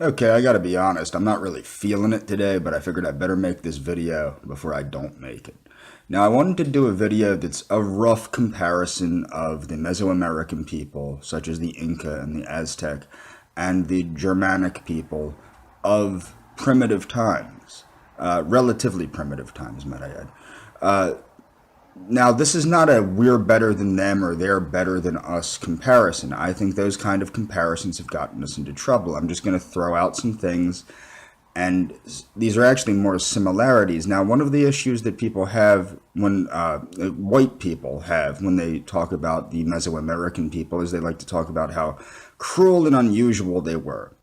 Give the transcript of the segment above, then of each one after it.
Okay, I gotta be honest, I'm not really feeling it today, but I figured I better make this video before I don't make it. Now, I wanted to do a video that's a rough comparison of the Mesoamerican people, such as the Inca and the Aztec, and the Germanic people of primitive times, relatively primitive times, might I add. Now, this is not a we're better than them or they're better than us comparison. I think those kind of comparisons have gotten us into trouble. I'm just going to throw out some things, and these are actually more similarities. Now, one of the issues that people have when white people have when they talk about the Mesoamerican people is they like to talk about how cruel and unusual they were.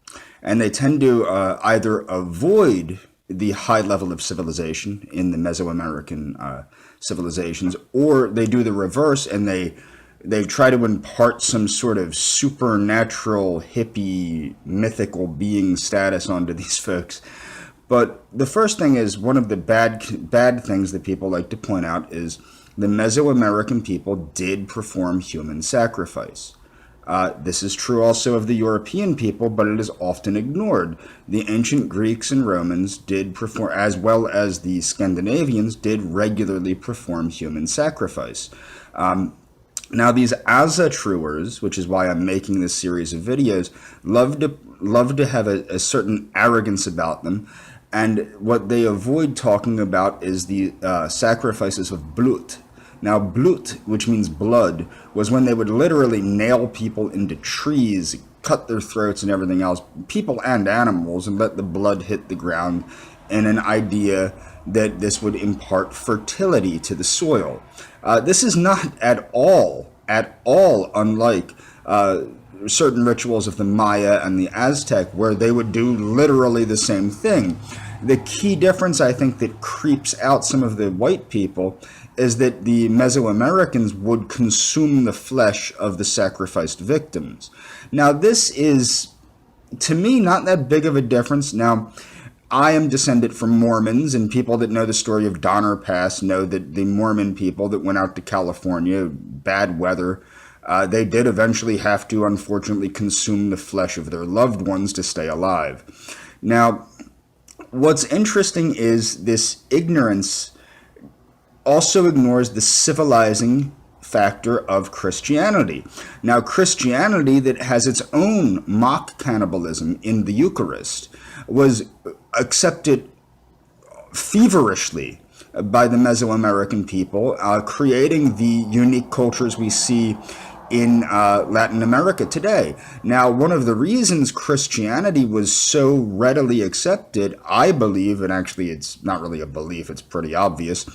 And they tend to either avoid the high level of civilization in the Mesoamerican civilizations, or they do the reverse and they try to impart some sort of supernatural, hippie, mythical being status onto these folks. But the first thing is, one of the bad things that people like to point out is the Mesoamerican people did perform human sacrifice. This is true also of the European people, but it is often ignored. The ancient Greeks and Romans did perform, as well as the Scandinavians, did regularly perform human sacrifice. Now, these ASATRUers, which is why I'm making this series of videos, love to have a certain arrogance about them, and what they avoid talking about is the sacrifices of Blut. Now, Blut, which means blood, was when they would literally nail people into trees, cut their throats and everything else, people and animals, and let the blood hit the ground in an idea that this would impart fertility to the soil. This is not at all unlike certain rituals of the Maya and the Aztec, where they would do literally the same thing. The key difference, I think, that creeps out some of the white people is that the Mesoamericans would consume the flesh of the sacrificed victims. Now, this is, to me, not that big of a difference. Now, I am descended from Mormons, and people that know the story of Donner Pass know that the Mormon people that went out to California, bad weather, they did eventually have to, unfortunately, consume the flesh of their loved ones to stay alive. Now, what's interesting is this ignorance also ignores the civilizing factor of Christianity. Now, Christianity, that has its own mock cannibalism in the Eucharist, was accepted feverishly by the Mesoamerican people, creating the unique cultures we see in Latin America today. Now, one of the reasons Christianity was so readily accepted, I believe, and actually it's not really a belief, it's pretty obvious,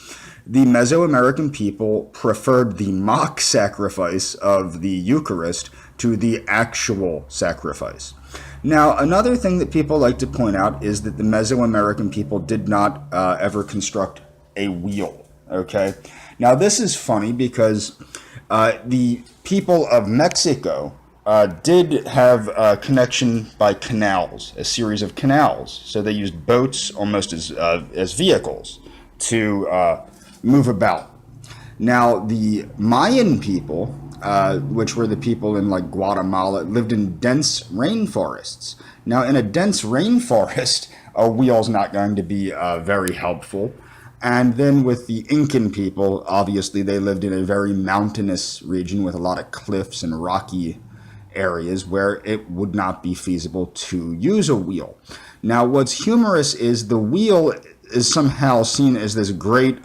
the Mesoamerican people preferred the mock sacrifice of the Eucharist to the actual sacrifice. Now, another thing that people like to point out is that the Mesoamerican people did not ever construct a wheel, okay? Now, this is funny because the people of Mexico did have a connection by canals, a series of canals. So they used boats almost as vehicles to move about. Now, the Mayan people, which were the people in like Guatemala, lived in dense rainforests. Now, in a dense rainforest, a wheel's not going to be very helpful. And then with the Incan people, obviously they lived in a very mountainous region with a lot of cliffs and rocky areas where it would not be feasible to use a wheel. Now, what's humorous is the wheel is somehow seen as this great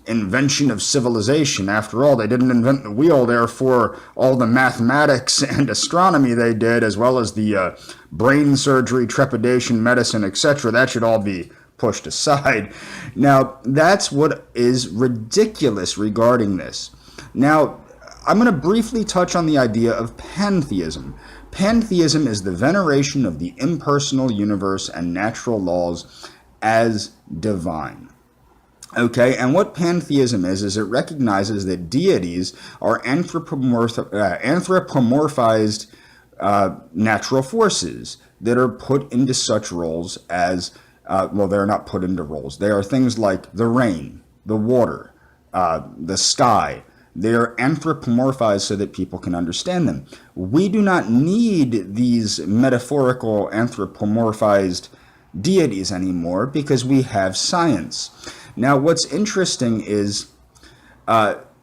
invention of civilization. After all, they didn't invent the wheel, therefore all the mathematics and astronomy they did, as well as the brain surgery, trepidation, medicine, etc., that should all be pushed aside. Now, that's what is ridiculous regarding this. Now, I'm going to briefly touch on the idea of pantheism. Pantheism is the veneration of the impersonal universe and natural laws as divine. Okay, and what pantheism is it recognizes that deities are anthropomorphized natural forces that are put into such roles as, well, they're not put into roles. They are things like the rain, the water, the sky, They are anthropomorphized so that people can understand them. We do not need these metaphorical anthropomorphized deities anymore because we have science. Now, what's interesting is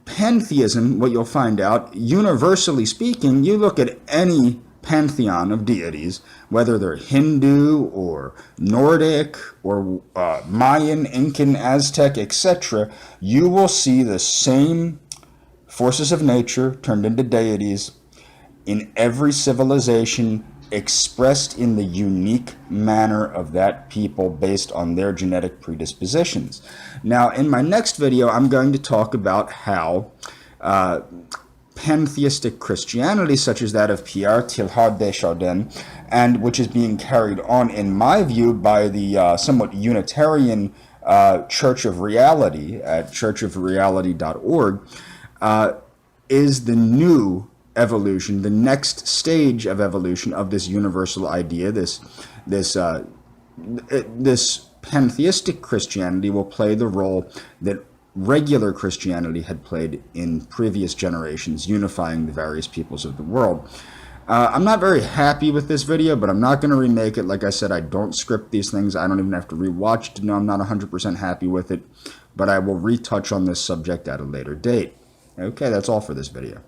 pantheism, what you'll find out, universally speaking, you look at any pantheon of deities, whether they're Hindu or Nordic or Mayan, Incan, Aztec, etc., you will see the same forces of nature turned into deities in every civilization, expressed in the unique manner of that people based on their genetic predispositions. Now, in my next video, I'm going to talk about how pantheistic Christianity, such as that of Pierre Teilhard de Chardin, and which is being carried on, in my view, by the somewhat Unitarian Church of Reality at churchofreality.org, is the new evolution, the next stage of evolution of this universal idea. This pantheistic Christianity will play the role that regular Christianity had played in previous generations, unifying the various peoples of the world. I'm not very happy with this video, but I'm not going to remake it. Like I said, I don't script these things. I don't even have to rewatch to know I'm not 100% happy with it, but I will retouch on this subject at a later date. Okay, that's all for this video.